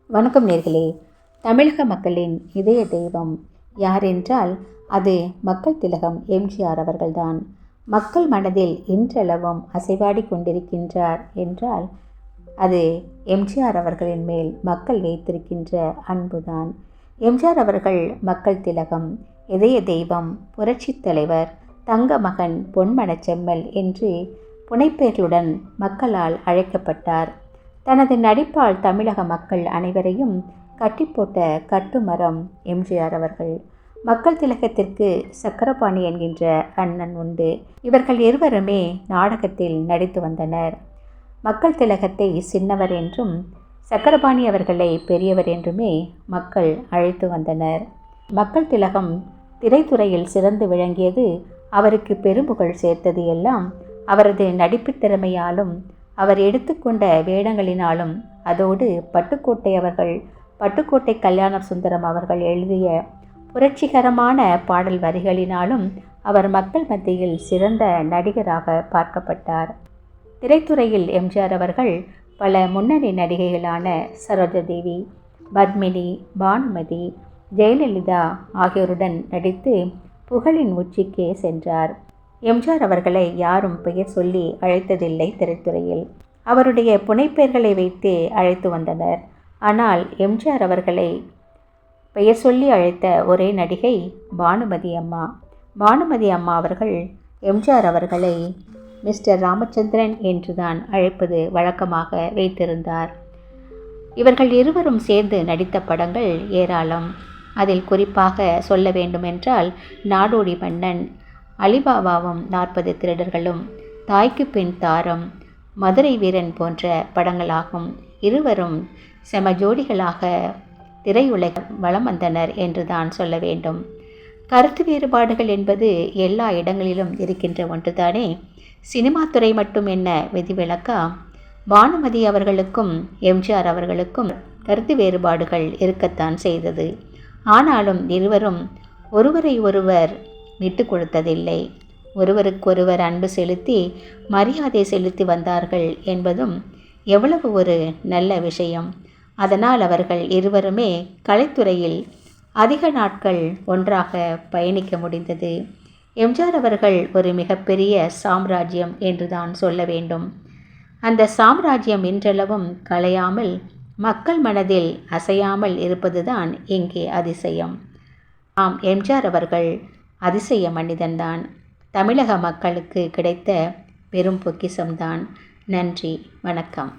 வணக்கம் நேர்களே. தமிழக மக்களின் இதய தெய்வம் யார் என்றால் அது மக்கள் திலகம் எம்ஜிஆர் அவர்கள்தான். மக்கள் மனதில் இன்றளவும் அசைவாடி கொண்டிருக்கின்றார் என்றால் அது எம்ஜிஆர் அவர்களின் மேல் மக்கள் வைத்திருக்கின்ற அன்புதான். எம்ஜிஆர் அவர்கள் மக்கள் திலகம், இதய தெய்வம், புரட்சித் தலைவர், தங்க மகன், பொன்மனச்செம்மல் என்று புனைப்பெயர்களுடன் மக்களால் அழைக்கப்பட்டார். தனது நடிப்பால் தமிழக மக்கள் அனைவரையும் கட்டி போட்ட கட்டுமரம் எம்ஜிஆர் அவர்கள். மக்கள் திலகத்திற்கு சக்கரபாணி என்கின்ற அண்ணன் உண்டு. இவர்கள் இருவருமே நாடகத்தில் நடித்து வந்தனர். மக்கள் திலகத்தை சின்னவர் என்றும் சக்கரபாணி அவர்களை பெரியவர் என்றுமே மக்கள் அழைத்து வந்தனர். மக்கள் திலகம் திரைத்துறையில் சிறந்து விளங்கியது, அவருக்கு பெரும்புகழ் சேர்த்தது எல்லாம் அவரது நடிப்பு திறமையாலும் அவர் எடுத்துக்கொண்ட வேடங்களினாலும், அதோடு பட்டுக்கோட்டை கல்யாண சுந்தரம் அவர்கள் எழுதிய புரட்சிகரமான பாடல் வரிகளினாலும் அவர் மக்கள் மத்தியில் சிறந்த நடிகராக பார்க்கப்பட்டார். திரைத்துறையில் எம்ஜிஆர் அவர்கள் பல முன்னணி நடிகைகளான சரோஜாதேவி, பத்மினி, பானுமதி, ஜெயலலிதா ஆகியோருடன் நடித்து புகழின் உச்சிக்கே சென்றார். எம்ஜிஆர் அவர்களை யாரும் பெயர் சொல்லி அழைத்ததில்லை. திரைத்துறையில் அவருடைய புனைப்பெயர்களை வைத்தே அழைத்து வந்தனர். ஆனால் எம்ஜிஆர் அவர்களை பெயர் சொல்லி அழைத்த ஒரே நடிகை பானுமதி அம்மா. பானுமதி அம்மா அவர்கள் எம்ஜிஆர் அவர்களை மிஸ்டர் ராமச்சந்திரன் என்றுதான் அழைப்பது வழக்கமாக வைத்திருந்தார். இவர்கள் இருவரும் சேர்ந்து நடித்த படங்கள் ஏராளம். அதில் குறிப்பாக சொல்ல வேண்டுமென்றால் நாடோடி மன்னன், அலிபாபாவும் 40 திருடர்களும், தாய்க்கு பின் தாரம், மதுரை வீரன் போன்ற படங்களாகும். இருவரும் செம ஜோடிகளாக திரையுலக வலம் வந்தனர் என்றுதான் சொல்ல வேண்டும். கருத்து வேறுபாடுகள் என்பது எல்லா இடங்களிலும் இருக்கின்ற ஒன்றுதானே. சினிமா துறை மட்டும் என்ன விதிவிலக்கா? பானுமதி அவர்களுக்கும் எம்ஜிஆர் அவர்களுக்கும் கருத்து வேறுபாடுகள் இருக்கத்தான் செய்தது. ஆனாலும் இருவரும் ஒருவரை ஒருவர் விட்டு கொடுத்ததில்லை. ஒருவருக்கொருவர் அன்பு செலுத்தி மரியாதை செலுத்தி வந்தார்கள் என்பதும் எவ்வளவு ஒரு நல்ல விஷயம். அதனால் அவர்கள் இருவருமே கலைத்துறையில் அதிக நாட்கள் ஒன்றாக பயணிக்க முடிந்தது. எம்ஜிஆர் அவர்கள் ஒரு மிகப்பெரிய சாம்ராஜ்யம் என்றுதான் சொல்ல வேண்டும். அந்த சாம்ராஜ்யம் இன்றளவும் கலையாமல் மக்கள் மனதில் அசையாமல் இருப்பதுதான் இங்கே அதிசயம். எம்ஜிஆர் அவர்கள் அதிசய மனிதன்தான். தமிழக மக்களுக்கு கிடைத்த பெரும் பொக்கிஷம்தான். நன்றி, வணக்கம்.